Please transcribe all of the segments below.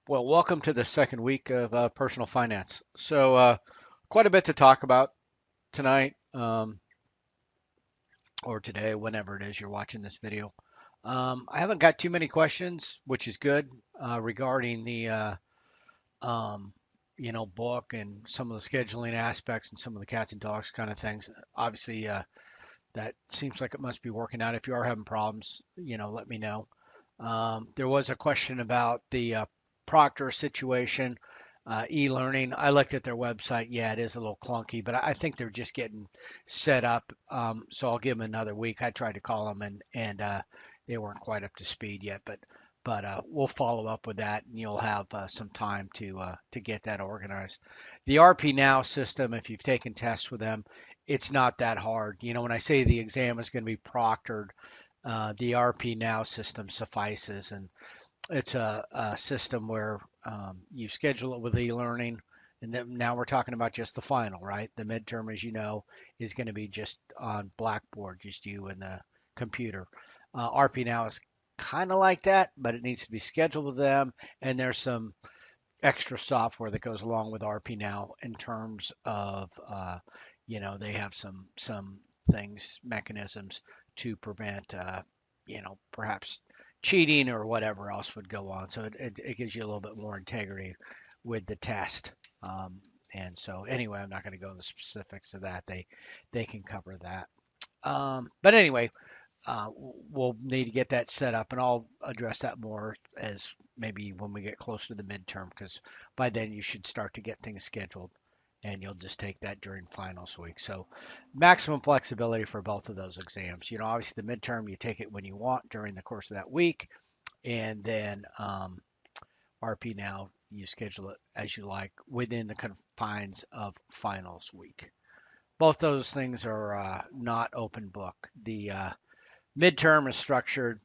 Well, welcome to the second week of personal finance. Quite a bit to talk about tonight, or today, whenever it is you're watching this video. I haven't got too many questions, which is good, regarding the um, book and some of the scheduling aspects and some of the cats and dogs kind of things. Obviously, that seems like it must be working out. If you are having problems, let me know. There was a question about the Proctor situation, e-learning. I looked at their website. Yeah, it is a little clunky, but I think they're just getting set up. So I'll give them another week. I tried to call them and they weren't quite up to speed yet, but we'll follow up with that, and you'll have some time to get that organized. The RP Now system, if you've taken tests with them, it's not that hard. When I say the exam is going to be proctored, the RP Now system suffices, and it's a system where you schedule it with e-learning, and then now we're talking about just the final, right? The midterm, as you know, is going to be just on Blackboard, just you and the computer. RP Now is kind of like that, but it needs to be scheduled with them, and there's some extra software that goes along with RP Now in terms of, they have some things, mechanisms to prevent, perhaps cheating or whatever else would go on. So it gives you a little bit more integrity with the test. And so anyway, I'm not going to go into the specifics of that. They can cover that. But anyway, we'll need to get that set up, and I'll address that more as maybe when we get closer to the midterm, because by then you should start to get things scheduled, and you'll just take that during finals week. So maximum flexibility for both of those exams. Obviously the midterm, you take it when you want during the course of that week, and then RP Now, you schedule it as you like within the confines of finals week. Both those things are not open book. The midterm is structured,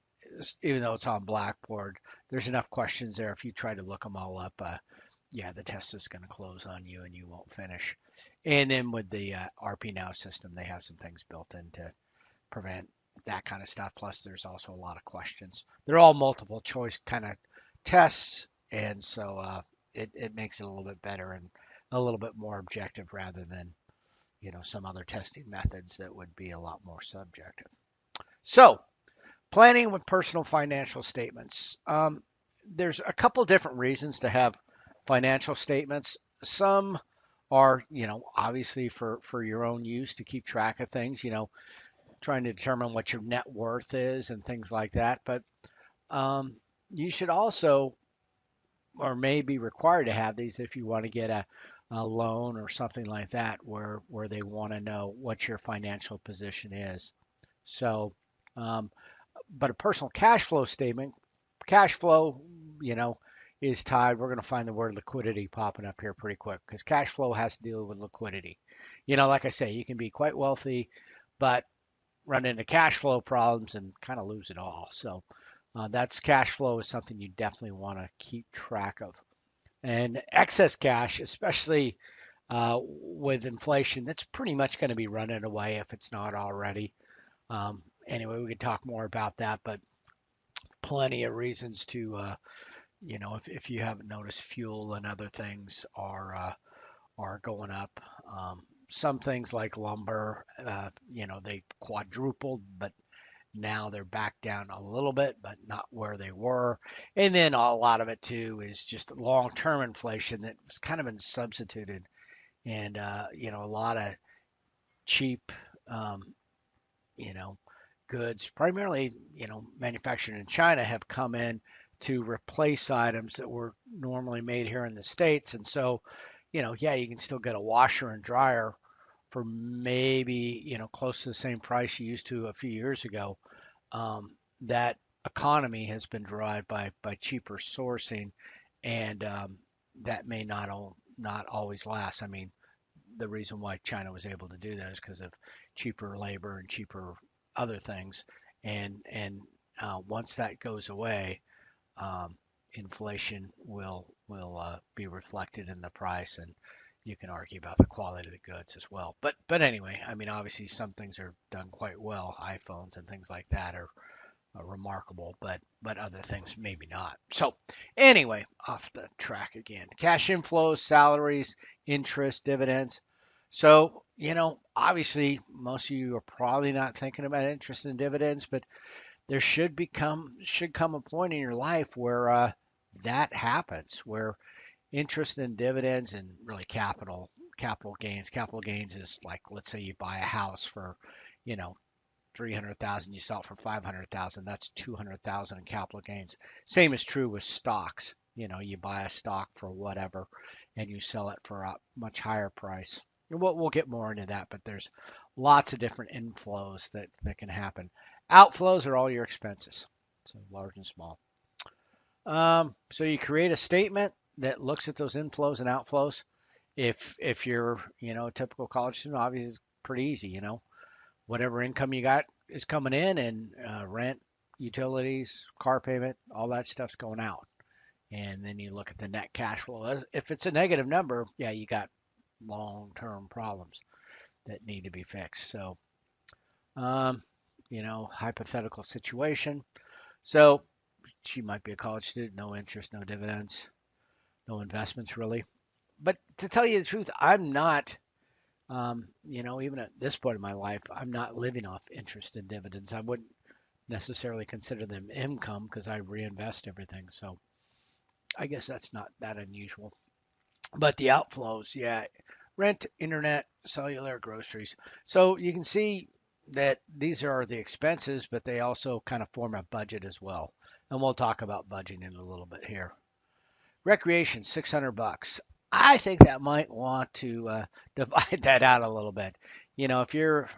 even though it's on Blackboard. There's enough questions there. If you try to look them all up, yeah, the test is going to close on you and you won't finish. And then with the RP Now system, they have some things built in to prevent that kind of stuff. Plus, there's also a lot of questions. They're all multiple choice kind of tests, and so it makes it a little bit better and a little bit more objective rather than some other testing methods that would be a lot more subjective. So, planning with personal financial statements. There's a couple different reasons to have financial statements. Some are, obviously for your own use to keep track of things, trying to determine what your net worth is and things like that. But um, you should also, or may be required to have these if you want to get a loan or something like that, where they want to know what your financial position is. So, um, but a personal cash flow statement, cash flow, you know, is tied. We're going to find the word liquidity popping up here pretty quick, because cash flow has to deal with liquidity. Like I say, you can be quite wealthy, but run into cash flow problems and kind of lose it all. So that's cash flow is something you definitely want to keep track of. And excess cash, especially with inflation, that's pretty much going to be running away if it's not already. Anyway, we could talk more about that, but plenty of reasons to, if you haven't noticed, fuel and other things are going up. Some things like lumber, they quadrupled, but now they're back down a little bit, but not where they were. And then a lot of it too is just long-term inflation that's kind of been substituted, and a lot of cheap, um, you know, goods, primarily, manufactured in China, have come in to replace items that were normally made here in the States. And so, yeah, you can still get a washer and dryer for maybe, close to the same price you used to a few years ago. That economy has been derived by cheaper sourcing, and that may not always last. I mean, the reason why China was able to do that is because of cheaper labor and cheaper other things. And once that goes away, um, inflation will be reflected in the price, and you can argue about the quality of the goods as well. But anyway, I mean, obviously some things are done quite well. iPhones and things like that remarkable, but other things maybe not. So anyway, off the track again. Cash inflows, salaries, interest, dividends. So, obviously most of you are probably not thinking about interest and dividends, but there should come a point in your life where that happens, where interest and dividends and really capital gains. Capital gains is like, let's say you buy a house for, you know, 300,000, you sell it for 500,000, that's 200,000 in capital gains. Same is true with stocks. You buy a stock for whatever and you sell it for a much higher price. And we'll get more into that, but there's lots of different inflows that can happen. Outflows are all your expenses, so large and small. So you create a statement that looks at those inflows and outflows. If you're, a typical college student, obviously it's pretty easy, whatever income you got is coming in, and rent, utilities, car payment, all that stuff's going out. And then you look at the net cash flow. If it's a negative number, yeah, you got long-term problems that need to be fixed. So, um, hypothetical situation. So she might be a college student, no interest, no dividends, no investments really. But to tell you the truth, I'm not. Even at this point in my life, I'm not living off interest and dividends. I wouldn't necessarily consider them income because I reinvest everything. So I guess that's not that unusual. But the outflows, yeah, rent, internet, cellular, groceries. So you can see that these are the expenses, but they also kind of form a budget as well. And we'll talk about budgeting in a little bit here. Recreation, 600 bucks. I think that might want to divide that out a little bit. If you're,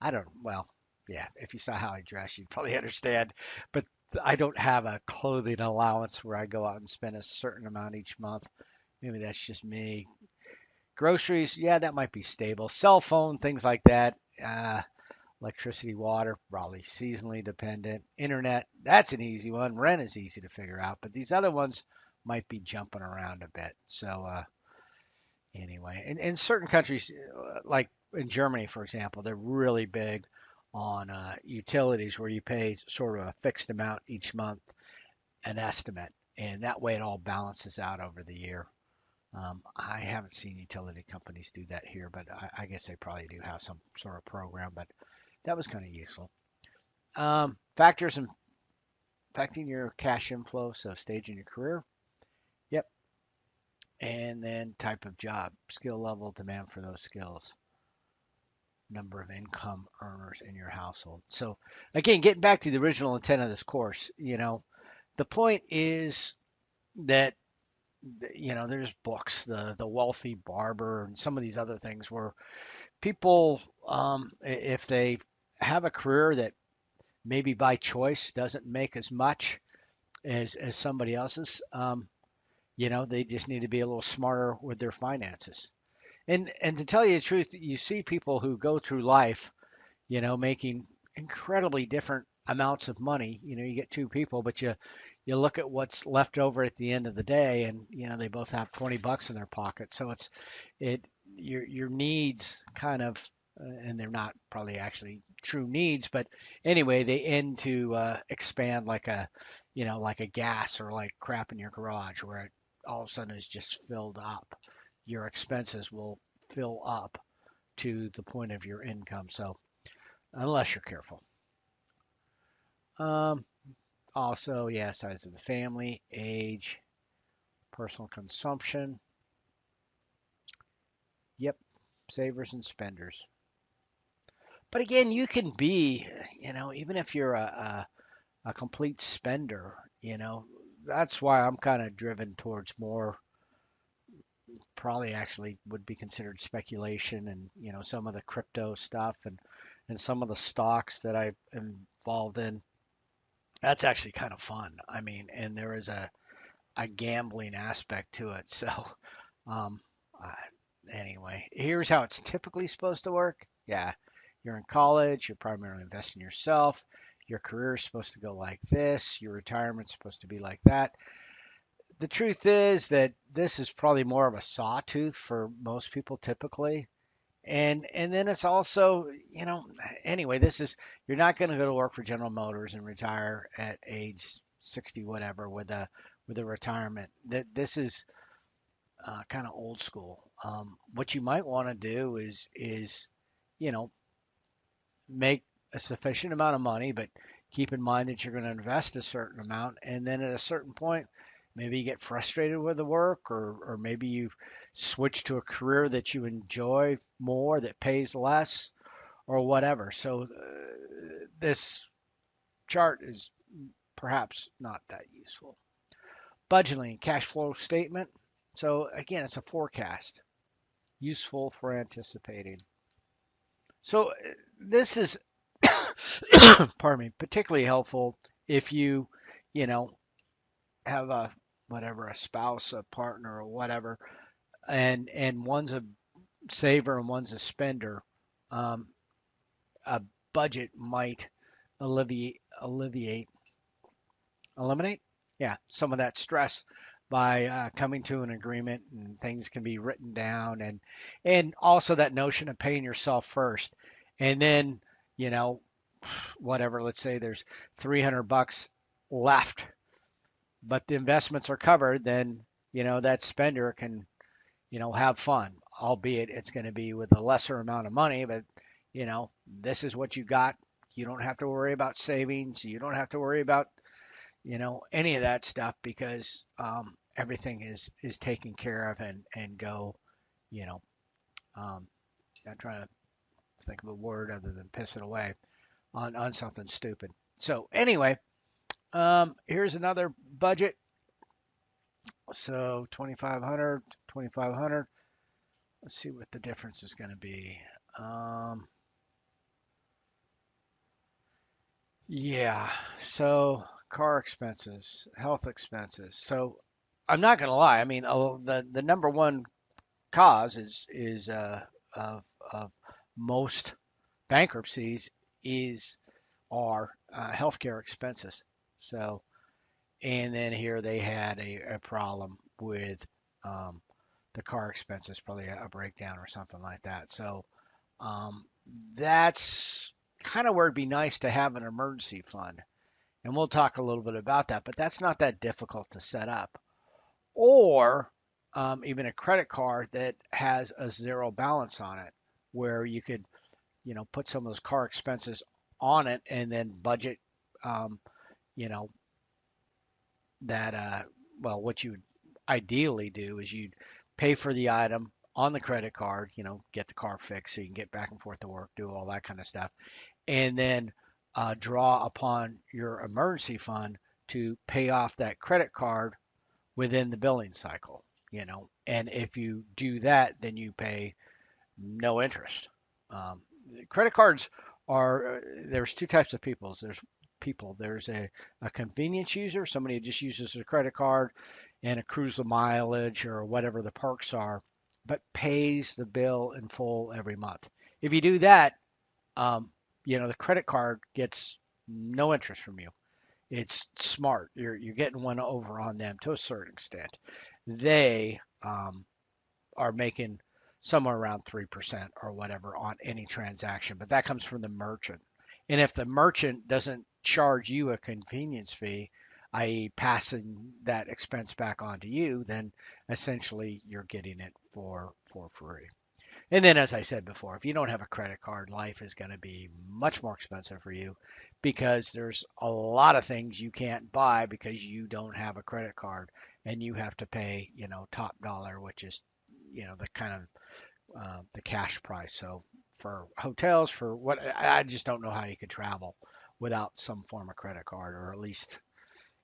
I don't, well, yeah, if you saw how I dress, you'd probably understand. But I don't have a clothing allowance where I go out and spend a certain amount each month. Maybe that's just me. Groceries, yeah, that might be stable. Cell phone, things like that. Electricity, water, probably seasonally dependent. Internet, that's an easy one. Rent is easy to figure out, but these other ones might be jumping around a bit. So anyway, in certain countries, like in Germany, for example, they're really big on utilities where you pay sort of a fixed amount each month, an estimate, and that way it all balances out over the year. I haven't seen utility companies do that here, but I guess they probably do have some sort of program, but that was kind of useful. Factors affecting your cash inflow, so stage in your career. Yep. And then type of job, skill level, demand for those skills, number of income earners in your household. So again, getting back to the original intent of this course, the point is that there's books, the wealthy barber, and some of these other things where people, if they have a career that maybe by choice doesn't make as much as somebody else's, they just need to be a little smarter with their finances. And to tell you the truth, you see people who go through life, making incredibly different amounts of money. You get two people, but you look at what's left over at the end of the day, and they both have 20 bucks in their pocket. So it your needs kind of, and they're not probably actually true needs, but anyway, they end to expand like like a gas or like crap in your garage, where it all of a sudden is just filled up. Your expenses will fill up to the point of your income. So unless you're careful. Um, Also, yeah, size of the family, age, personal consumption. Yep, savers and spenders. But again, you can be, even if you're a complete spender, that's why I'm kind of driven towards more, probably actually would be considered speculation, and, some of the crypto stuff, and some of the stocks that I'm involved in. That's actually kind of fun. I mean, and there is a gambling aspect to it. So, um, uh, anyway, here's how it's typically supposed to work. Yeah, you're in college, you're primarily investing in yourself. Your career is supposed to go like this. Your retirement's supposed to be like that. The truth is that this is probably more of a sawtooth for most people typically. And then it's also, anyway, this is you're not going to go to work for General Motors and retire at age 60 whatever with a retirement. This is kind of old school. What you might want to do is you know make a sufficient amount of money, but keep in mind that you're going to invest a certain amount, and then at a certain point, maybe you get frustrated with the work, or maybe you switch to a career that you enjoy more, that pays less, or whatever. So this chart is perhaps not that useful. Budgeting, cash flow statement. So again, it's a forecast, useful for anticipating. So this is pardon me, particularly helpful if you know, have a whatever, a spouse, a partner, or whatever, and one's a saver and one's a spender. Um, a budget might alleviate, eliminate, yeah, some of that stress by coming to an agreement, and things can be written down, and also that notion of paying yourself first, and then you know whatever. Let's say there's 300 bucks left, but the investments are covered, then that spender can have fun, albeit it's going to be with a lesser amount of money, but this is what you got. You don't have to worry about savings. You don't have to worry about any of that stuff because everything is taken care of and go. You know, um, I'm trying to think of a word other than piss it away on something stupid. So anyway, here's another budget. So 2,500, 2,500. Let's see what the difference is going to be. Um, yeah, so car expenses, health expenses. So I'm not going to lie. I mean, the number one cause is of most bankruptcies is are healthcare expenses. So and then here they had a problem with um, the car expenses, probably a breakdown or something like that. So um, that's kind of where it'd be nice to have an emergency fund. And we'll talk a little bit about that, but that's not that difficult to set up. Or even a credit card that has a zero balance on it, where you could, put some of those car expenses on it and then budget, um, you know, that well, what you would ideally do is you'd pay for the item on the credit card, get the car fixed so you can get back and forth to work, do all that kind of stuff, and then draw upon your emergency fund to pay off that credit card within the billing cycle. And if you do that, then you pay no interest. Um, Credit cards are there's two types of people. There's a convenience user, somebody who just uses a credit card and accrues the mileage or whatever the perks are, but pays the bill in full every month. If you do that, um, the credit card gets no interest from you. It's smart. You're getting one over on them to a certain extent. They are making somewhere around 3% or whatever on any transaction, but that comes from the merchant. And if the merchant doesn't charge you a convenience fee, i.e., passing that expense back on to you, then essentially you're getting it for free. And then, as I said before, if you don't have a credit card, life is going to be much more expensive for you because there's a lot of things you can't buy because you don't have a credit card and you have to pay, top dollar, which is, the kind of the cash price. So for hotels, for what I just don't know how you could travel without some form of credit card, or at least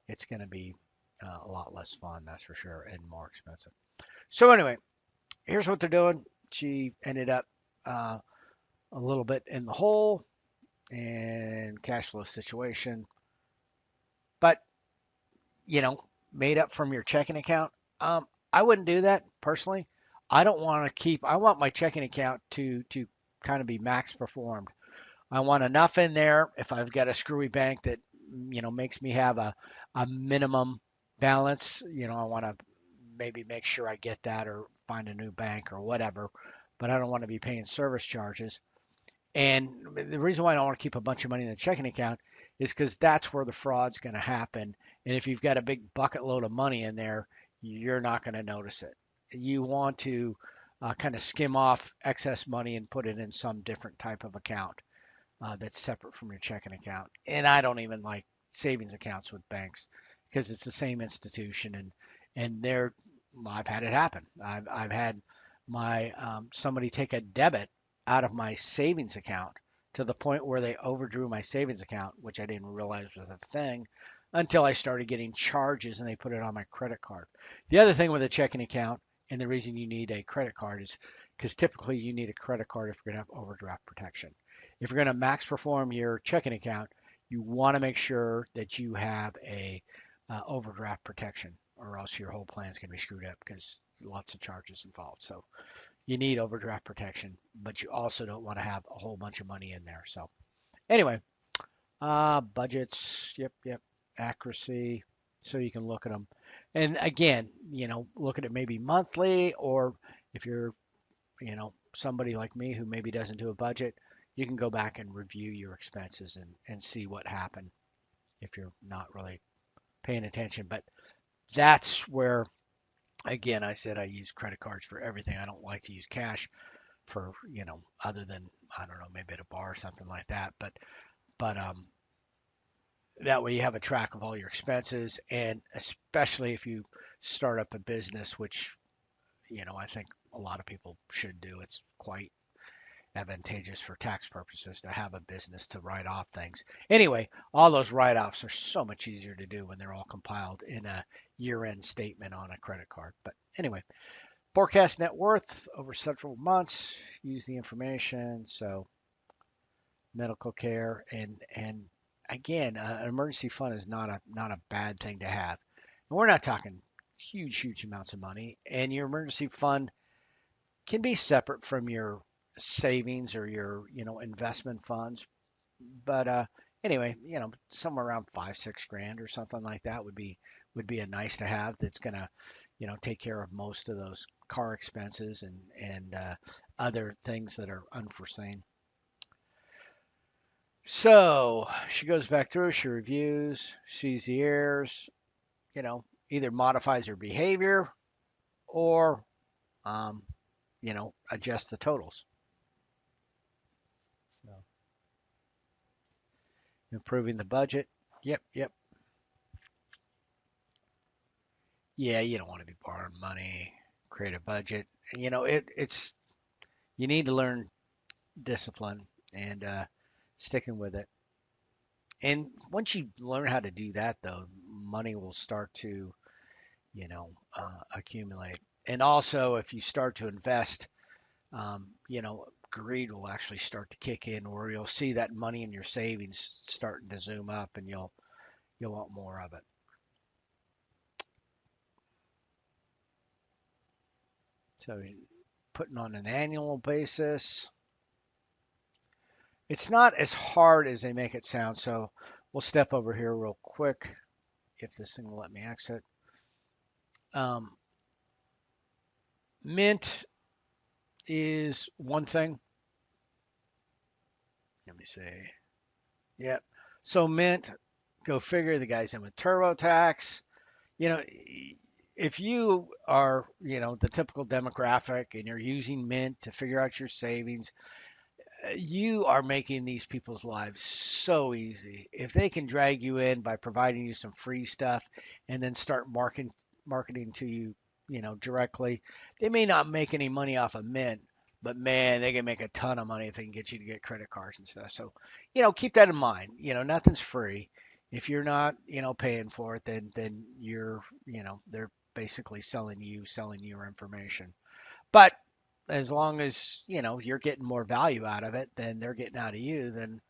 it's going to be a lot less fun, that's for sure, and more expensive. So anyway, here's what they're doing. She ended up uh, a little bit in the hole and cash flow situation, but you know, made up from your checking account. I wouldn't do that personally. I don't want to keep. I want my checking account to kind of be max performed. I want enough in there if I've got a screwy bank that makes me have a minimum balance. I want to maybe make sure I get that or find a new bank or whatever. but I don't want to be paying service charges. And the reason why I don't want to keep a bunch of money in the checking account is because that's where the fraud's going to happen. And if you've got a big bucket load of money in there, you're not going to notice it. You want to kind of skim off excess money and put it in some different type of account that's separate from your checking account. And I don't even like savings accounts with banks because it's the same institution, and they're I've had it happen. I've had my somebody take a debit out of my savings account to the point where they overdrew my savings account, which I didn't realize was a thing until I started getting charges and they put it on my credit card. The other thing with a checking account, and the reason you need a credit card is because typically you need a credit card if you're going to have overdraft protection. If you're going to max perform your checking account, you want to make sure that you have a overdraft protection, or else your whole plan is going to be screwed up because lots of charges involved. So you need overdraft protection, but you also don't want to have a whole bunch of money in there. So anyway, budgets, yep, accuracy, so you can look at them. And again, look at it maybe monthly, or if you're, somebody like me who maybe doesn't do a budget, you can go back and review your expenses and see what happened if you're not really paying attention. But that's where, again, I said I use credit cards for everything. I don't like to use cash for, other than, I don't know, maybe at a bar or something like that. But that way you have a track of all your expenses, and especially if you start up a business, which, I think a lot of people should do. It's quite advantageous for tax purposes to have a business to write off things. Anyway, all those write-offs are so much easier to do when they're all compiled in a year-end statement on a credit card. But anyway, forecast net worth over several months. Use the information. So medical care, and again, an emergency fund is not a bad thing to have. And we're not talking huge amounts of money. And your emergency fund can be separate from your savings or your investment funds. But anyway, somewhere around 5-6 grand or something like that would be a nice to have. That's gonna take care of most of those car expenses and other things that are unforeseen. So she goes back through, she reviews, sees the errors, either modifies her behavior or, um, adjusts the totals. So improving the budget. Yep. Yeah, you don't want to be borrowing money, create a budget. It's you need to learn discipline and sticking with it. And once you learn how to do that, though, money will start to, accumulate. And also, if you start to invest, greed will actually start to kick in, or you'll see that money in your savings starting to zoom up, and you'll want more of it. So putting on an annual basis, it's not as hard as they make it sound. So we'll step over here real quick if this thing will let me exit. Um, Mint is one thing. Let me see. Yep. So Mint, go figure. The guy's in with TurboTax. You know, if you are, the typical demographic and you're using Mint to figure out your savings, you are making these people's lives so easy. If they can drag you in by providing you some free stuff and then start marketing to you, directly, they may not make any money off of Mint, but man, they can make a ton of money if they can get you to get credit cards and stuff. So, keep that in mind. Nothing's free. If you're not, paying for it, then they're basically selling your information. But as long as you're getting more value out of it than they're getting out of you, then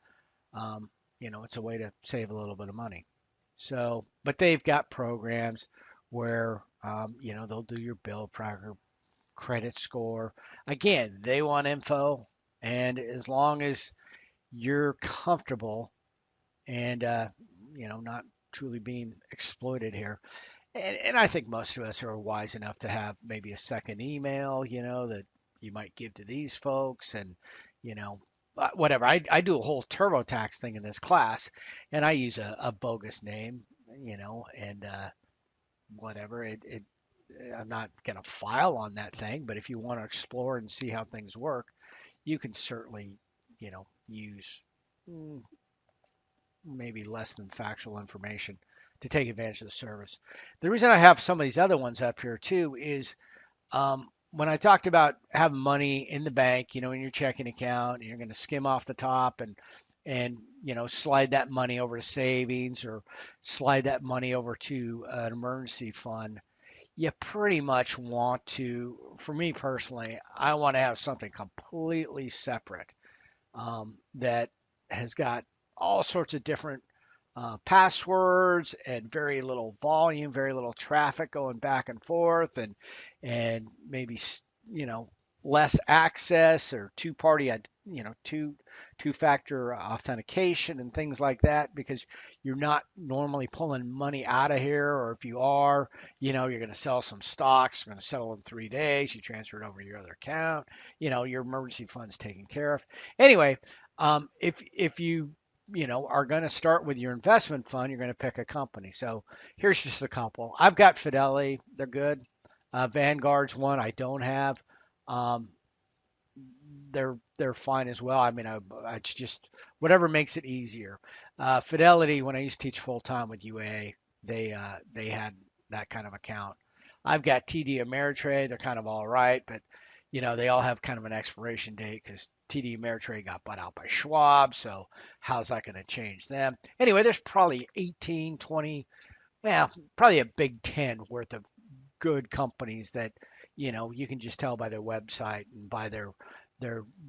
it's a way to save a little bit of money. So, but they've got programs where they'll do your bill prior credit score. Again, they want info, and as long as you're comfortable and not truly being exploited here. And I think most of us are wise enough to have maybe a second email, that you might give to these folks, and you know, whatever. I do a whole TurboTax thing in this class, and I use a bogus name, and whatever. I'm not going to file on that thing, but if you want to explore and see how things work, you can certainly, use mm, maybe less than factual information to take advantage of the service. The reason I have some of these other ones up here too is when I talked about having money in the bank, in your checking account, and you're going to skim off the top and slide that money over to savings or slide that money over to an emergency fund. You pretty much want to, for me personally, I want to have something completely separate that has got all sorts of different passwords and very little volume, very little traffic going back and forth, and maybe less access or two-party, two-factor authentication and things like that, because you're not normally pulling money out of here, or if you are, you're going to sell some stocks, you're going to settle in 3 days, you transfer it over to your other account, your emergency fund's taken care of. Anyway, if you are going to start with your investment fund, you're going to pick a company. So here's just a couple. I've got Fidelity, they're good. Vanguard's one I don't have. Um, they're fine as well. I mean, it's just whatever makes it easier. Fidelity, when I used to teach full time with UA, they had that kind of account. I've got TD Ameritrade. They're kind of all right, but they all have kind of an expiration date because TD Ameritrade got bought out by Schwab. So how's that going to change them? Anyway, there's probably 18, 20, well, probably a Big 10 worth of good companies that you can just tell by their website and by their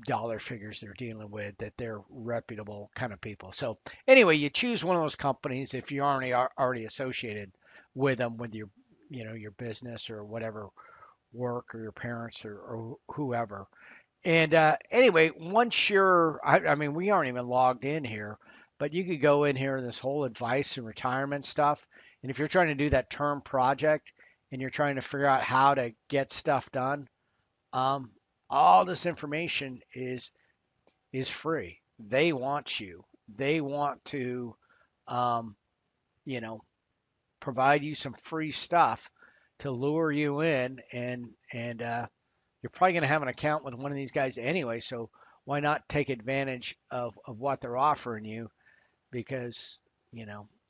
dollar figures they're dealing with that they're reputable kind of people. So anyway, you choose one of those companies if you already associated with them with your your business or whatever work or your parents or whoever. And anyway, once I mean, we aren't even logged in here, but you could go in here in this whole advice and retirement stuff. And if you're trying to do that term project and you're trying to figure out how to get stuff done, um, all this information is free. They want you. They want to, um, you know, provide you some free stuff to lure you in, and you're probably going to have an account with one of these guys anyway. So why not take advantage of what they're offering you? Because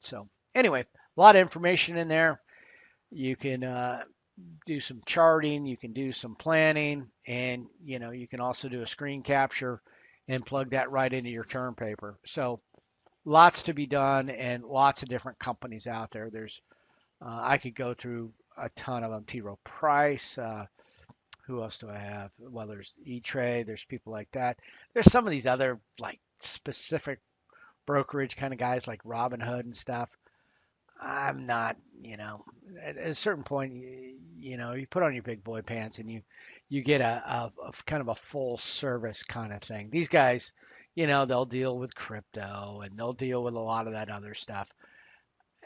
So anyway, a lot of information in there. You can do some charting, you can do some planning, and you can also do a screen capture and plug that right into your term paper. So lots to be done and lots of different companies out there. There's I could go through a ton of them. T. Rowe Price. Who else do I have? Well, there's E-Trade. There's people like that. There's some of these other like specific brokerage kind of guys like Robinhood and stuff. I'm not, at a certain point, you put on your big boy pants and you get a kind of a full service kind of thing. These guys, they'll deal with crypto and they'll deal with a lot of that other stuff,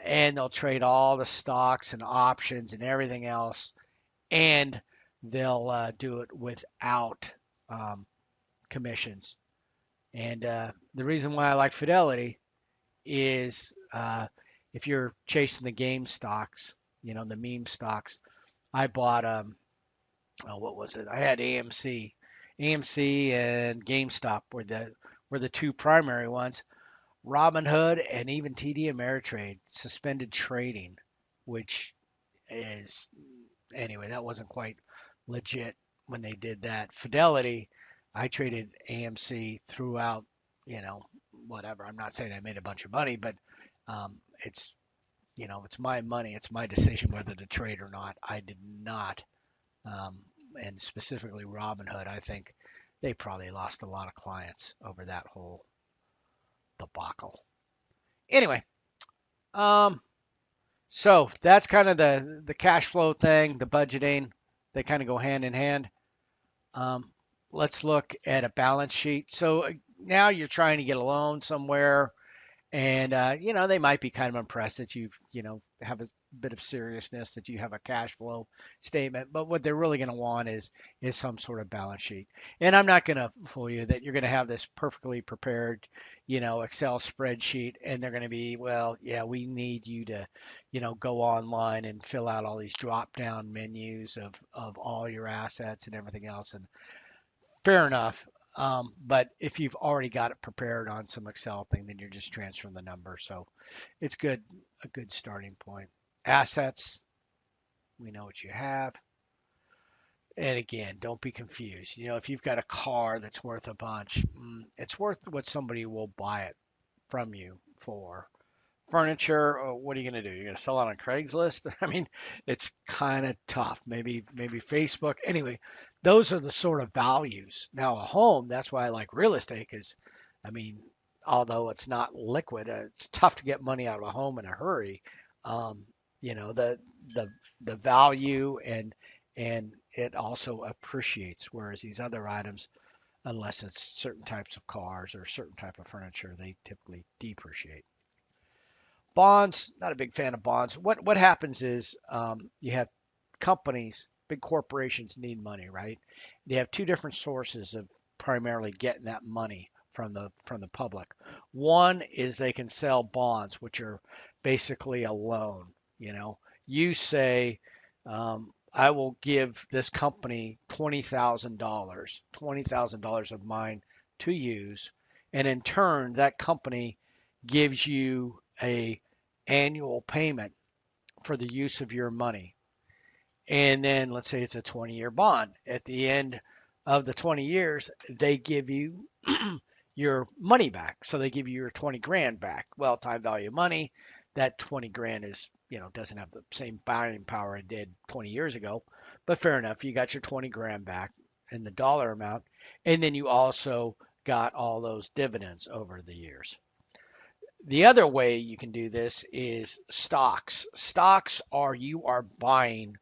and they'll trade all the stocks and options and everything else, and they'll do it without um, commissions. And the reason why I like Fidelity is if you're chasing the game stocks, the meme stocks. I bought what was it? I had AMC and GameStop were the two primary ones. Robinhood and even TD Ameritrade suspended trading, which is anyway, that wasn't quite legit when they did that. Fidelity, I traded AMC throughout, whatever. I'm not saying I made a bunch of money, but it's it's my money. It's my decision whether to trade or not. I did not, um, and specifically Robinhood. I think they probably lost a lot of clients over that whole debacle. Anyway, um, so that's kind of the cash flow thing, the budgeting. They kind of go hand in hand. Um, let's look at a balance sheet. So now you're trying to get a loan somewhere, and they might be kind of impressed that you've have a bit of seriousness that you have a cash flow statement. But what they're really going to want is some sort of balance sheet. And I'm not going to fool you that you're going to have this perfectly prepared, Excel spreadsheet, and they're going to be, well, yeah, we need you to, go online and fill out all these drop down menus of all your assets and everything else. And fair enough. But if you've already got it prepared on some Excel thing, then you're just transferring the number. So it's a good starting point. Assets, we know what you have. And again, don't be confused. If you've got a car that's worth a bunch, it's worth what somebody will buy it from you for. Furniture, what are you going to do? You're going to sell it on Craigslist? I mean, it's kind of tough. Maybe Facebook. Anyway, those are the sort of values. Now, a home, that's why I like real estate because, I mean, although it's not liquid, it's tough to get money out of a home in a hurry. Um, the the value and it also appreciates, whereas these other items, unless it's certain types of cars or certain type of furniture, they typically depreciate. Bonds, not a big fan of bonds. What happens is you have companies, big corporations need money, right? They have two different sources of primarily getting that money from the public. One is they can sell bonds, which are basically a loan. You say, I will give this company $20,000 of mine to use, and in turn, that company gives you a annual payment for the use of your money. And then let's say it's a 20-year bond. At the end of the 20 years, they give you your money back. So they give you your 20 grand back. Well, time value of money, that 20 grand is, doesn't have the same buying power it did 20 years ago. But fair enough, you got your 20 grand back in the dollar amount. And then you also got all those dividends over the years. The other way you can do this is stocks. Stocks are you are buying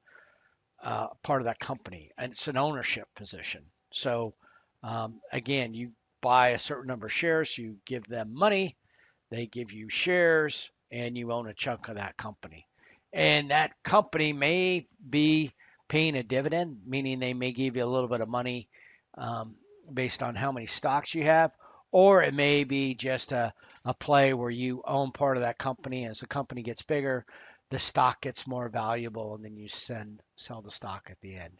part of that company, and it's an ownership position. So again, you buy a certain number of shares, you give them money, they give you shares, and you own a chunk of that company. And that company may be paying a dividend, meaning they may give you a little bit of money um, based on how many stocks you have, or it may be just a play where you own part of that company. As the company gets bigger, the stock gets more valuable, and then you sell the stock at the end.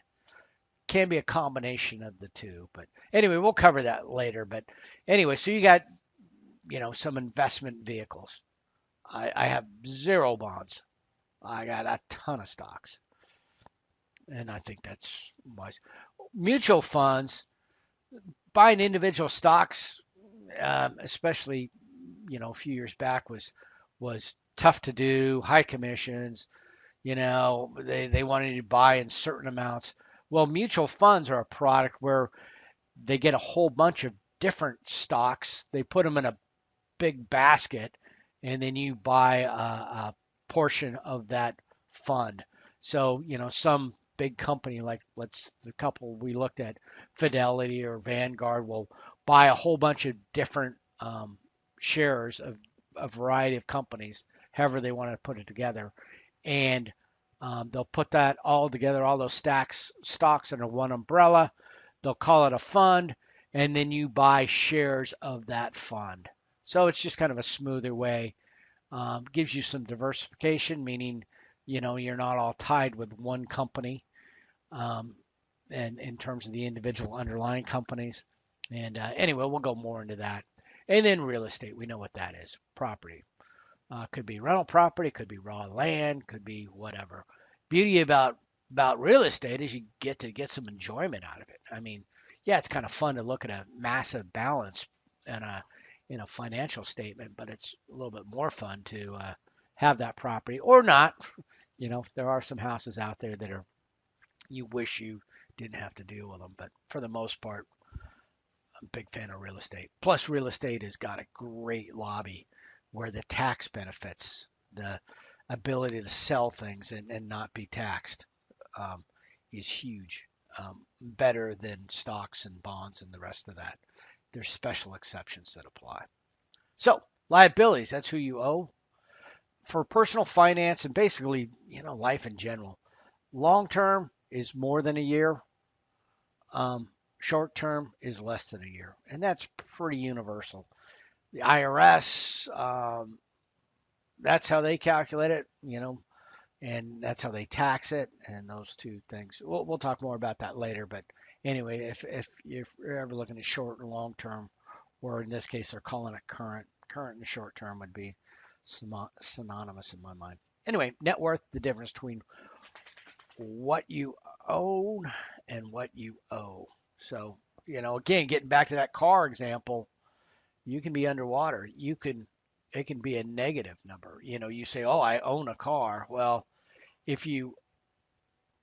Can be a combination of the two, but anyway, we'll cover that later. But anyway, so you got some investment vehicles. I have zero bonds. I got a ton of stocks, and I think that's wise. Mutual funds, buying individual stocks, especially a few years back, was tough to do. High commissions. They wanted you to buy in certain amounts. Well, mutual funds are a product where they get a whole bunch of different stocks. They put them in a big basket, and then you buy a portion of that fund. So, some big company like the couple we looked at, Fidelity or Vanguard, will buy a whole bunch of different shares of a variety of companies, however they want to put it together, and they'll put that all together, all those stocks under one umbrella. They'll call it a fund, and then you buy shares of that fund. So it's just kind of a smoother way. Gives you some diversification, meaning you're not all tied with one company, um, and in terms of the individual underlying companies. And anyway, we'll go more into that. And then real estate, we know what that is. Property. Could be rental property, could be raw land, could be whatever. Beauty about real estate is you get to get some enjoyment out of it. I mean, yeah, it's kind of fun to look at a massive balance in a financial statement, but it's a little bit more fun to have that property or not. There are some houses out there that are you wish you didn't have to deal with them, but for the most part, I'm a big fan of real estate. Plus, real estate has got a great lobby where the tax benefits, the ability to sell things and not be taxed, um, is huge. Better than stocks and bonds and the rest of that. There's special exceptions that apply. So, liabilities, that's who you owe. for personal finance and basically, life in general, long term is more than a year. Um, Short term is less than a year, and that's pretty universal. The IRS, that's how they calculate it, and that's how they tax it, and those two things. We'll talk more about that later. But anyway, if you're ever looking at short and long term, or in this case they're calling it current and short term would be synonymous in my mind. Anyway, net worth, the difference between what you own and what you owe. So, again, getting back to that car example, you can be underwater. It can be a negative number. You say, oh, I own a car. Well, if you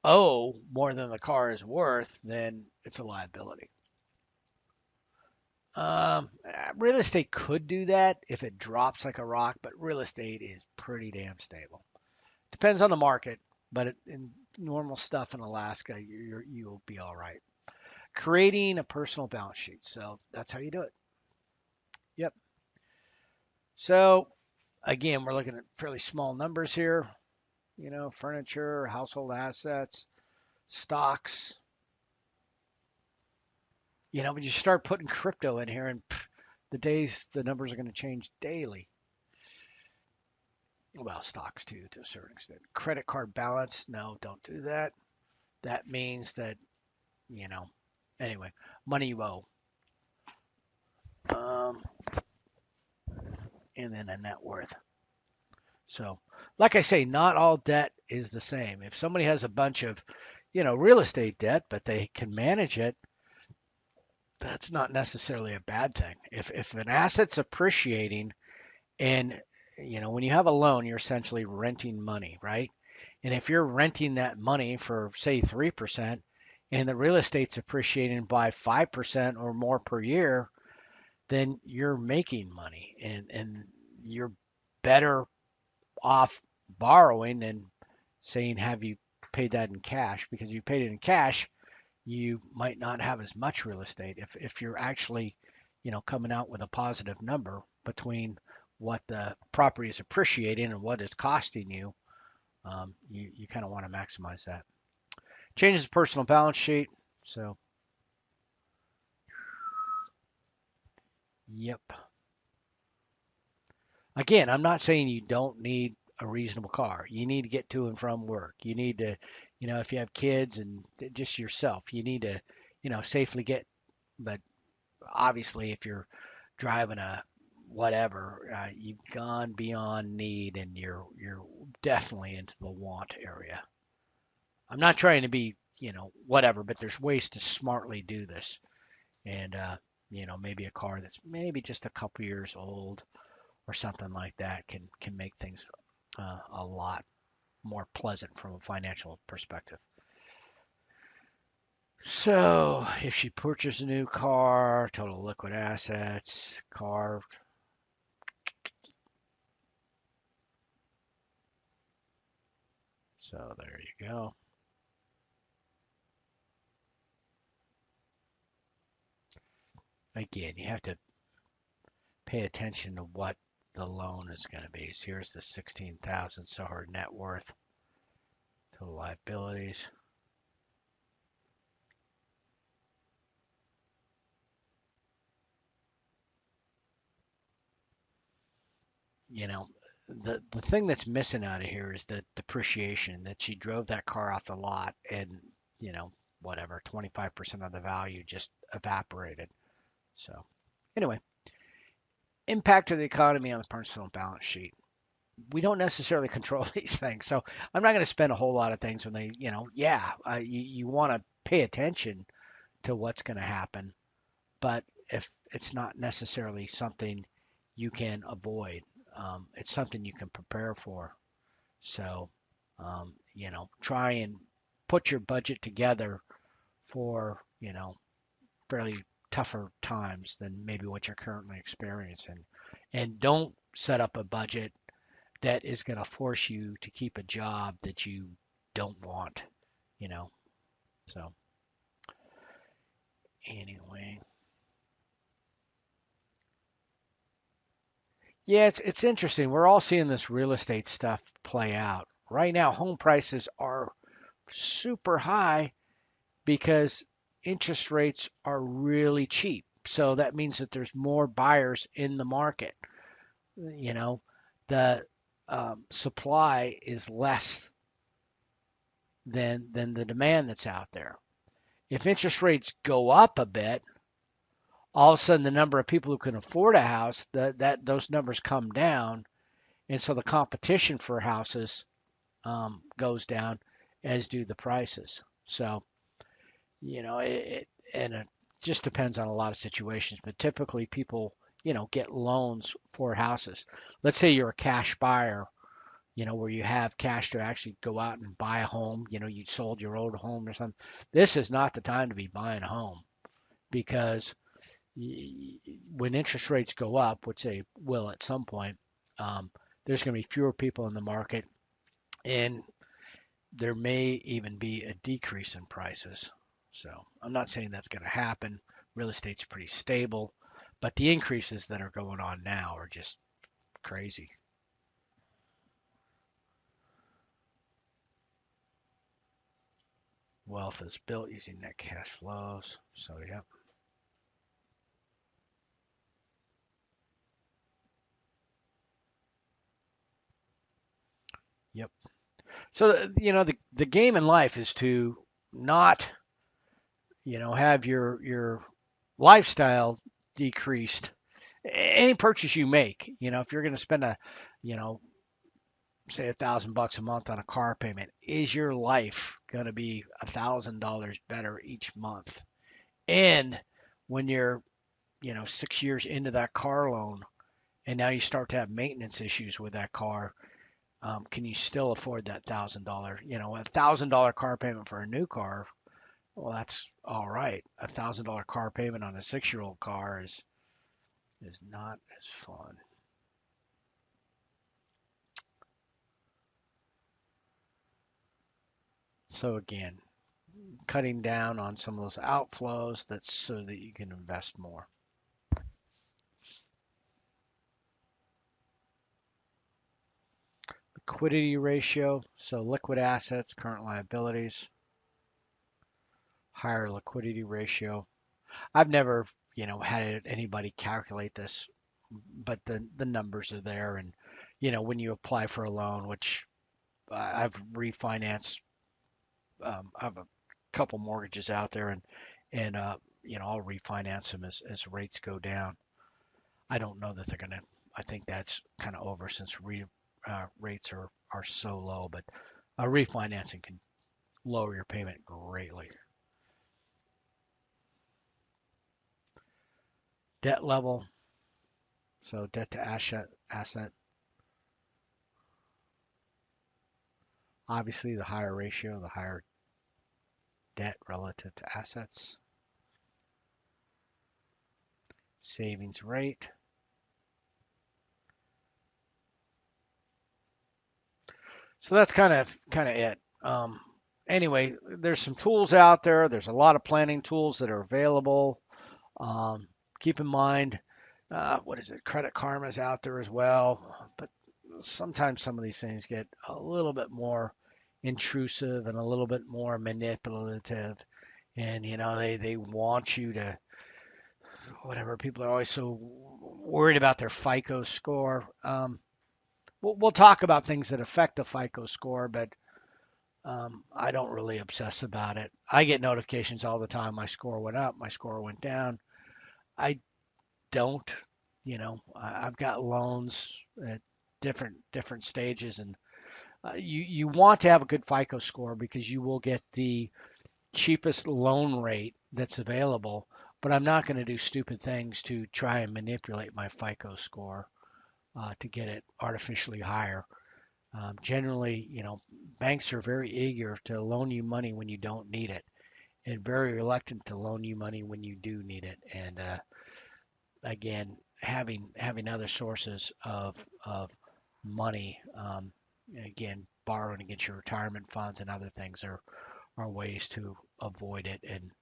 owe more than the car is worth, then it's a liability. Um, Real estate could do that if it drops like a rock, but real estate is pretty damn stable. Depends on the market, but in normal stuff in Alaska, you'll be all right. Creating a personal balance sheet. So that's how you do it. Yep. So again, we're looking at fairly small numbers here. Furniture, household assets, stocks. When you start putting crypto in here, and the numbers are going to change daily. Well, stocks too, to a certain extent. Credit card balance, no, don't do that. That means that, you know, anyway, money you owe. Um, and then a net worth. So, like I say, not all debt is the same. If somebody has a bunch of, real estate debt, but they can manage it, that's not necessarily a bad thing. If an asset's appreciating and when you have a loan, you're essentially renting money, right? And if you're renting that money for say 3% and the real estate's appreciating by 5% or more per year, then you're making money and you're better off borrowing than saying have you paid that in cash, because if you paid it in cash, you might not have as much real estate. If you're actually, coming out with a positive number between what the property is appreciating and what it's costing you, you kind of want to maximize that. Changes the personal balance sheet. So, yep. Again, I'm not saying you don't need a reasonable car. You need to get to and from work. You need to, if you have kids and just yourself, you need to, safely get. But obviously, if you're driving a whatever, you've gone beyond need and you're definitely into the want area. I'm not trying to be, whatever, but there's ways to smartly do this. And, maybe a car that's maybe just a couple years old or something like that can make things a lot more pleasant from a financial perspective. So if she purchased a new car, total liquid assets, car. So there you go. Again, you have to pay attention to what the loan is going to be. So here's the 16,000, so her net worth to liabilities. You know, the thing that's missing out of here is the depreciation, that she drove that car off the lot and, whatever, 25% of the value just evaporated. So anyway, impact of the economy on the personal balance sheet. We don't necessarily control these things. So I'm not going to spend a whole lot of things when they, yeah, you want to pay attention to what's going to happen, but if it's not necessarily something you can avoid, it's something you can prepare for. So, try and put your budget together for, fairly tougher times than maybe what you're currently experiencing. And don't set up a budget that is going to force you to keep a job that you don't want, you know. So, anyway, Yeah, it's interesting. We're all seeing this real estate stuff play out. Right now, home prices are super high because interest rates are really cheap. So that means that there's more buyers in the market. You know, the supply is less than the demand that's out there. If interest rates go up a bit, all of a sudden the number of people who can afford a house, that those numbers come down, and so the competition for houses goes down, as do the prices. So it just depends on a lot of situations, but typically people get loans for houses. Let's say you're a cash buyer, where you have cash to actually go out and buy a home. You sold your old home or something. This is not the time to be buying a home because when interest rates go up, which they will at some point, um, there's going to be fewer people in the market, and there may even be a decrease in prices. So I'm not saying that's going to happen. Real estate's pretty stable, but the increases that are going on now are just crazy. Wealth is built using net cash flows. So, yep, yep. So, the game in life is to not, have your lifestyle decreased. Any purchase you make, if you're going to spend you know, say $1,000 a month on a car payment, is your life going to be $1,000 better each month? And when you're, 6 years into that car loan, and now you start to have maintenance issues with that car, can you still afford that $1,000? $1,000 car payment for a new car. Well, that's all right. $1,000 car payment on a 6-year-old car is not as fun. So again, cutting down on some of those outflows, that's so that you can invest more. Liquidity ratio, so liquid assets, current liabilities, higher liquidity ratio. I've never, had anybody calculate this, but the numbers are there. And, when you apply for a loan, which I've refinanced, I have a couple mortgages out there, and I'll refinance them as rates go down. I don't know that they're gonna. I think that's kind of over since rates are so low, but refinancing can lower your payment greatly. Debt level, so debt to asset, obviously the higher ratio, the higher debt relative to assets. Savings rate. So that's kind of it. Anyway, there's some tools out there. There's a lot of planning tools that are available. Um, Keep in mind, what is it? Credit Karma is out there as well, but sometimes some of these things get a little bit more intrusive and a little bit more manipulative. And they want you to whatever. People are always so worried about their FICO score. We'll talk about things that affect the FICO score, but I don't really obsess about it. I get notifications all the time. My score went up, my score went down. I don't, I've got loans at different stages, and you want to have a good FICO score because you will get the cheapest loan rate that's available. But I'm not going to do stupid things to try and manipulate my FICO score to get it artificially higher. Generally, banks are very eager to loan you money when you don't need it, and very reluctant to loan you money when you do need it. And again, having other sources of money, again, borrowing against your retirement funds and other things are ways to avoid it and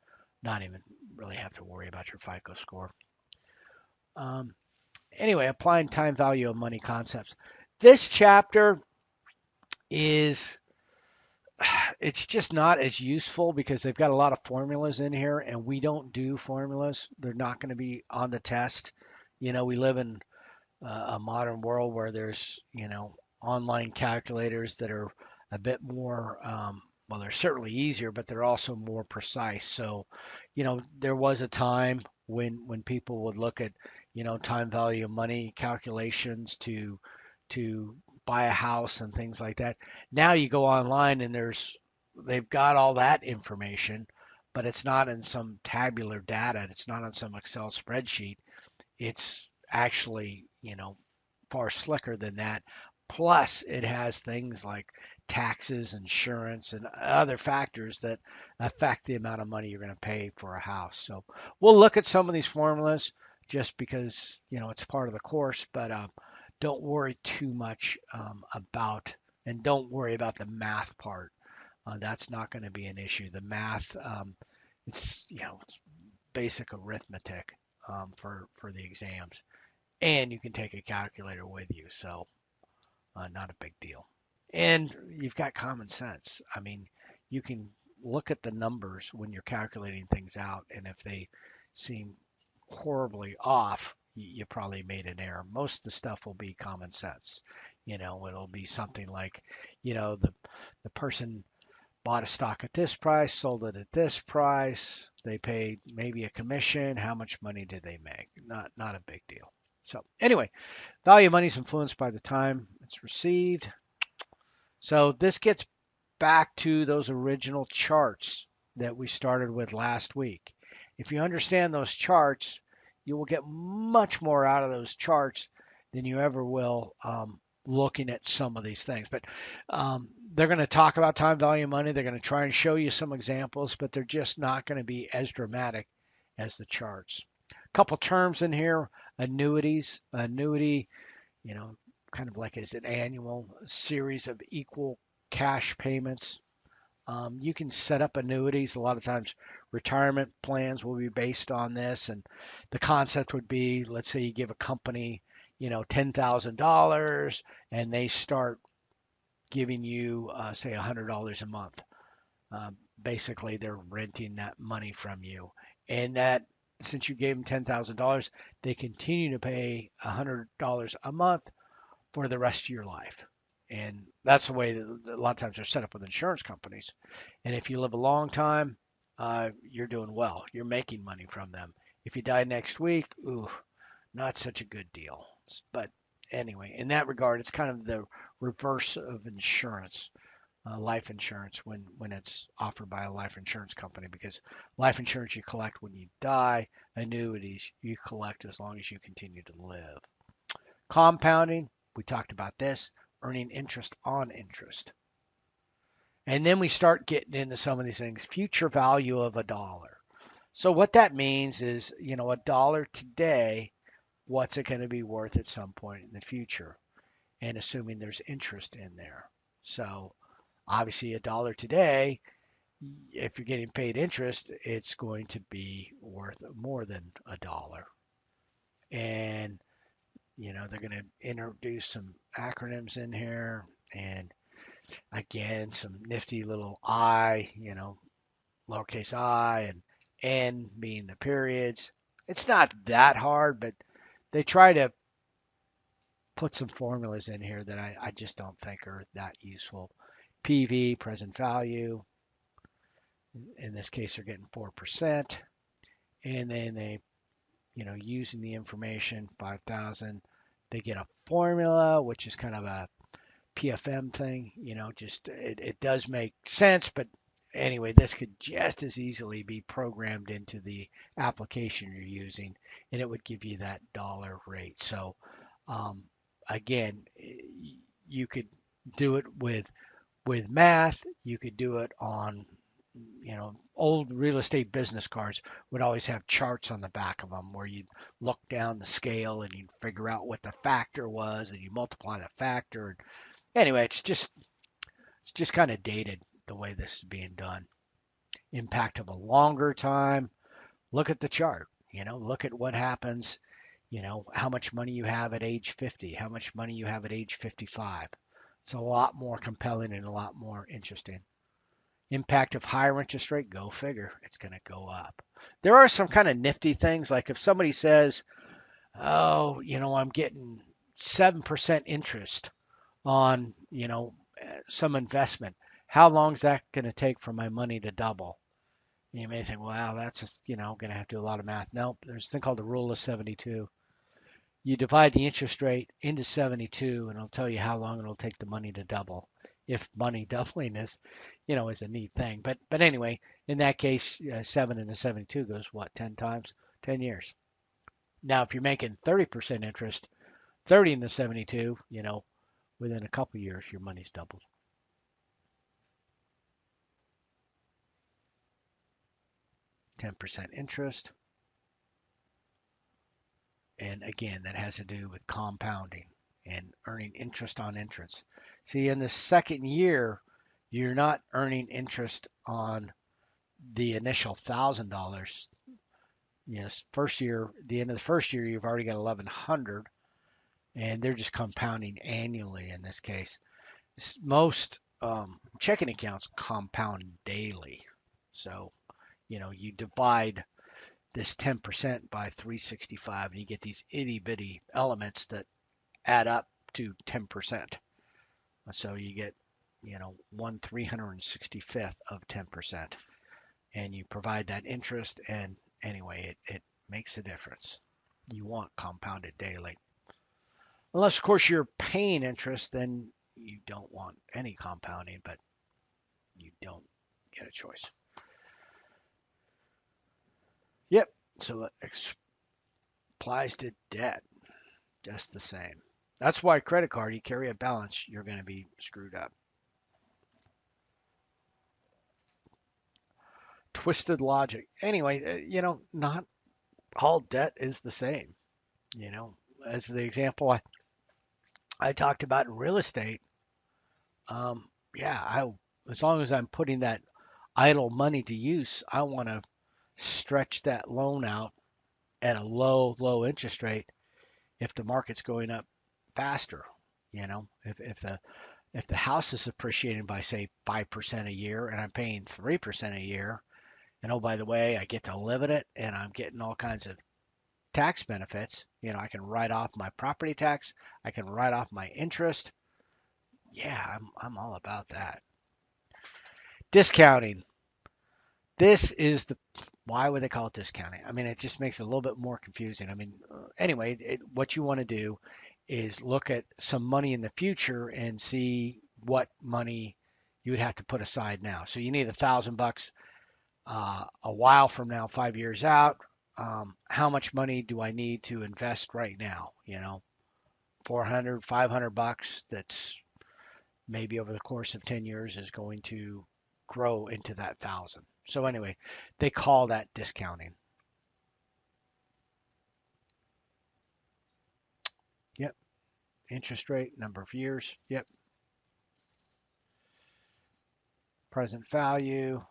not even really have to worry about your FICO score. Um, Anyway, applying time value of money concepts. This chapter is it's just not as useful because they've got a lot of formulas in here and we don't do formulas. They're not going to be on the test. We live in a modern world where there's, online calculators that are a bit more, well, they're certainly easier, but they're also more precise. So, there was a time when people would look at, time value of money calculations to buy a house and things like that. Now you go online and they've got all that information, but it's not in some tabular data. It's not on some Excel spreadsheet. It's actually, far slicker than that. Plus, it has things like taxes, insurance, and other factors that affect the amount of money you're going to pay for a house. So we'll look at some of these formulas just because, it's part of the course, but don't worry too much about, and don't worry about the math part. That's not going to be an issue. The math, it's basic arithmetic for the exams, and you can take a calculator with you, so not a big deal. And you've got common sense. I mean, you can look at the numbers when you're calculating things out, and if they seem horribly off, you probably made an error. Most of the stuff will be common sense. It'll be something like, the person bought a stock at this price, sold it at this price. They paid maybe a commission. How much money did they make? Not a big deal. So anyway, value of money is influenced by the time it's received. So this gets back to those original charts that we started with last week. If you understand those charts, you will get much more out of those charts than you ever will looking at some of these things. But they're going to talk about time value of money. They're going to try and show you some examples, but they're just not going to be as dramatic as the charts. A couple terms in here: annuities. Annuity, kind of like is an annual series of equal cash payments. You can set up annuities. A lot of times, retirement plans will be based on this, and the concept would be, let's say you give a company, $10,000, and they start giving you, say, $100 a month. Basically, they're renting that money from you, and that since you gave them $10,000, they continue to pay $100 a month for the rest of your life. And that's the way that a lot of times they're set up with insurance companies. And if you live a long time, you're doing well. You're making money from them. If you die next week, ooh, not such a good deal. But anyway, in that regard, it's kind of the reverse of insurance, life insurance, when it's offered by a life insurance company, because life insurance you collect when you die, annuities you collect as long as you continue to live. Compounding, we talked about this, earning interest on interest. And then we start getting into some of these things, future value of a dollar. So what that means is, a dollar today, what's it going to be worth at some point in the future? And assuming there's interest in there. So obviously a dollar today, if you're getting paid interest, it's going to be worth more than a dollar. And they're going to introduce some acronyms in here, and again, some nifty little lowercase I, and N being the periods. It's not that hard, but they try to put some formulas in here that I just don't think are that useful. PV, present value. In this case, they're getting 4%. And then they, using the information, 5,000, they get a formula, which is kind of a PFM thing, just it does make sense, but anyway, this could just as easily be programmed into the application you're using, and it would give you that dollar rate. So again, you could do it with math. You could do it on, old real estate business cards would always have charts on the back of them where you'd look down the scale and you'd figure out what the factor was, and you multiply the factor. Anyway, it's just kind of dated the way this is being done. Impact of a longer time. Look at the chart. Look at what happens how much money you have at age 50, how much money you have at age 55. It's a lot more compelling and a lot more interesting. Impact of higher interest rate, go figure. It's going to go up. There are some kind of nifty things, like if somebody says, oh, I'm getting 7% interest on, some investment. How long is that going to take for my money to double? You may think, wow, that's just, going to have to do a lot of math. Nope, there's a thing called the rule of 72. You divide the interest rate into 72, and it'll tell you how long it'll take the money to double. If money doubling is a neat thing. But anyway, in that case, 7 into 72 goes what, 10 times? 10 years. Now, if you're making 30% interest, 30 into 72, within a couple of years, your money's doubled. %10 interest. And again, that has to do with compounding and earning interest on interest. See, in the second year, you're not earning interest on the initial $1,000. Yes, first year, the end of the first year, you've already got 1,100, and they're just compounding annually in this case. Most checking accounts compound daily. So, you divide this 10% by 365, and you get these itty bitty elements that add up to 10%. So you get, 1/365th of 10%. And you provide that interest, and anyway, it makes a difference. You want compounded daily. Unless, of course, you're paying interest, then you don't want any compounding, but you don't get a choice. Yep, so it applies to debt just the same. That's why credit card, you carry a balance, you're going to be screwed up. Twisted logic. Anyway, not all debt is the same. As the example I talked about in real estate, yeah, as long as I'm putting that idle money to use, I want to stretch that loan out at a low interest rate if the market's going up faster. If the house is appreciating by say 5% a year and I'm paying 3% a year, and oh by the way, I get to live in it and I'm getting all kinds of tax benefits. I can write off my property tax, I can write off my interest. Yeah, I'm all about that. Discounting. This is why would they call it discounting? I mean, it just makes it a little bit more confusing. I mean, anyway, what you want to do is look at some money in the future and see what money you would have to put aside now. So you need $1,000 a while from now, 5 years out. How much money do I need to invest right now? 400, $500. That's maybe over the course of 10 years is going to grow into that 1,000. So anyway, they call that discounting. Yep. Interest rate, number of years. Yep. Present value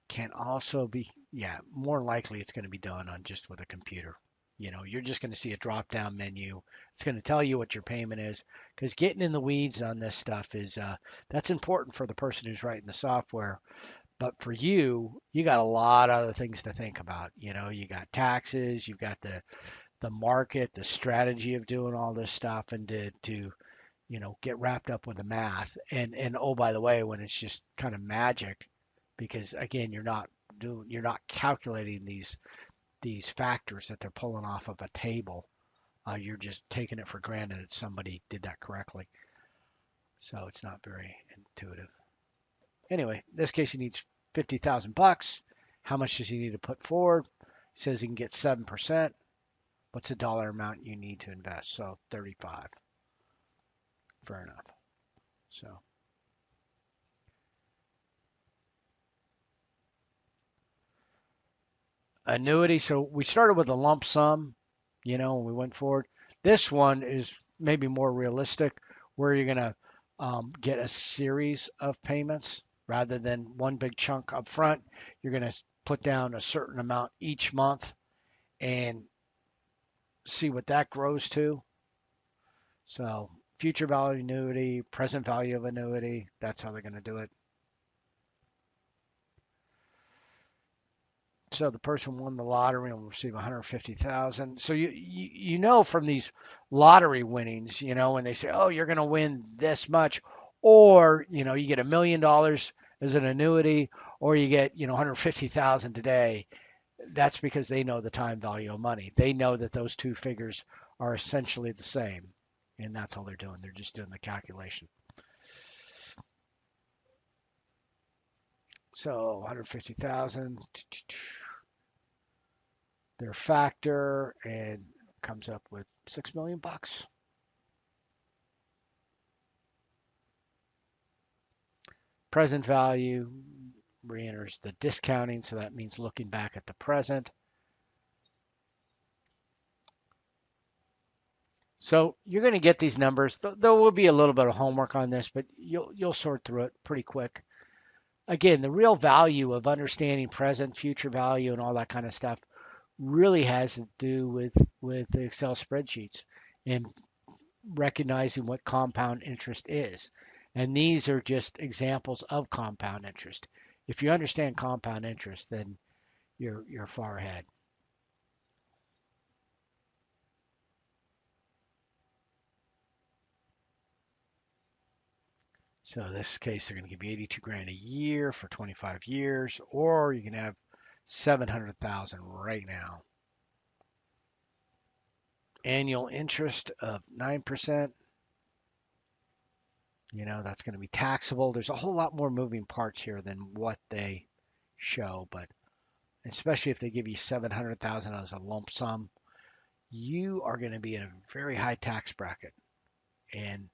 can also be, yeah, more likely it's going to be done on just with a computer. You're just going to see a drop down menu. It's going to tell you what your payment is, because getting in the weeds on this stuff is that's important for the person who's writing the software. But for you, you got a lot of other things to think about. You got taxes, you've got the market, the strategy of doing all this stuff, and to get wrapped up with the math. And oh, by the way, when it's just kind of magic, because again, you're not calculating these factors that they're pulling off of a table. You're just taking it for granted that somebody did that correctly. So it's not very intuitive. Anyway, in this case, he needs $50,000. How much does he need to put forward? He says he can get 7%. What's the dollar amount you need to invest? So 35. Fair enough. So annuity. So we started with a lump sum, and we went forward. This one is maybe more realistic, where you're going to get a series of payments rather than one big chunk up front. You're going to put down a certain amount each month, and see what that grows to. So future value annuity, present value of annuity, that's how they're going to do it. So the person won the lottery and will receive 150,000. So you know from these lottery winnings, when they say, "Oh, you're going to win this much," or you get $1 million as an annuity, or you get 150,000 today. That's because they know the time value of money. They know that those two figures are essentially the same, and that's all they're doing. They're just doing the calculation. So 150,000. Their factor and comes up with 6 million bucks. Present value re-enters the discounting, so that means looking back at the present. So you're going to get these numbers. There will be a little bit of homework on this, but you'll sort through it pretty quick. Again, the real value of understanding present, future value, and all that kind of stuff really has to do with the Excel spreadsheets and recognizing what compound interest is. And these are just examples of compound interest. If you understand compound interest, then you're far ahead. So in this case, they're going to give you 82 grand a year for 25 years, or you can have 700,000 right now. Annual interest of 9%. That's going to be taxable. There's a whole lot more moving parts here than what they show, but especially if they give you 700,000 as a lump sum, you are going to be in a very high tax bracket. And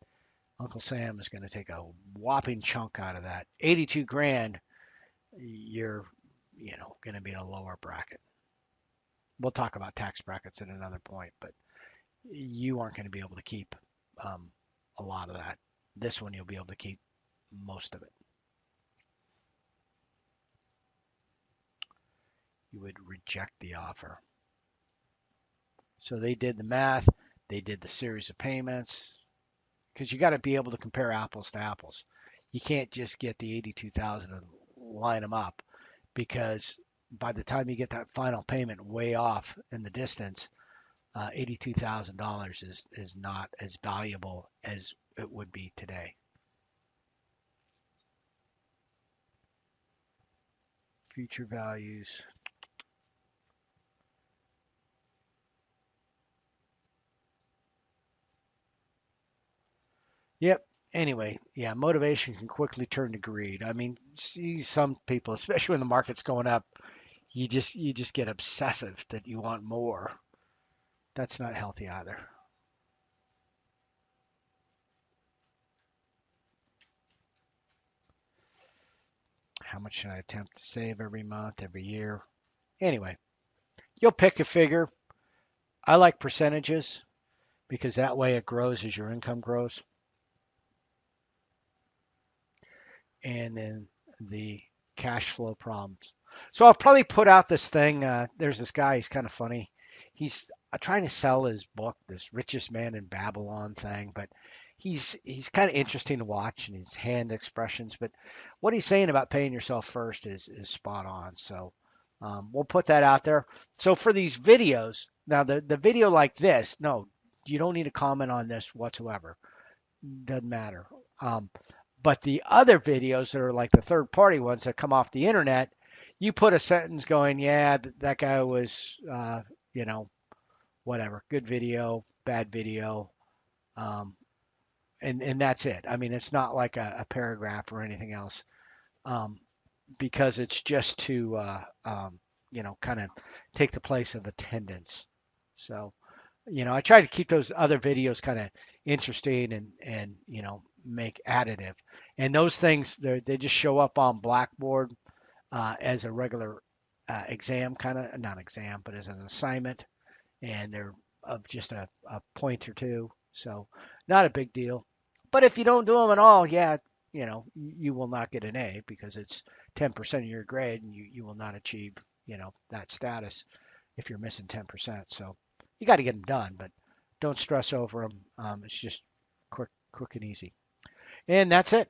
Uncle Sam is going to take a whopping chunk out of that. 82 grand, you're, going to be in a lower bracket. We'll talk about tax brackets at another point, but you aren't going to be able to keep a lot of that. This one, you'll be able to keep most of it. You would reject the offer. So they did the math, they did the series of payments, because you got to be able to compare apples to apples. You can't just get the 82,000 and line them up, because by the time you get that final payment way off in the distance, $82,000 is not as valuable as it would be today. Future values. Yep. Anyway, yeah, motivation can quickly turn to greed. I mean, see some people, especially when the market's going up, you just get obsessive that you want more. That's not healthy either. How much should I attempt to save every month, every year? Anyway, you'll pick a figure. I like percentages because that way it grows as your income grows. And then the cash flow problems. So I'll probably put out this thing. There's this guy. He's kind of funny. He's trying to sell his book, this Richest Man in Babylon thing, but he's kind of interesting to watch and his hand expressions. But what he's saying about paying yourself first is spot on. So we'll put that out there. So for these videos, now the video like this, no, you don't need to comment on this whatsoever. Doesn't matter. Um, but the other videos that are like the third party ones that come off the internet, you put a sentence going, yeah, that guy was, you know, whatever, good video, bad video, um, and that's it. I mean, it's not like a paragraph or anything else, um, because it's just to, kind of take the place of attendance. So, I try to keep those other videos kind of interesting and make additive. And those things they just show up on Blackboard as a regular exam kind of not exam, but as an assignment, and they're of just a point or two, so not a big deal. But if you don't do them at all, yeah, you will not get an A because it's 10% of your grade, and you will not achieve that status. if you're missing 10%. So you got to get them done, but don't stress over them. It's just quick and easy. And that's it.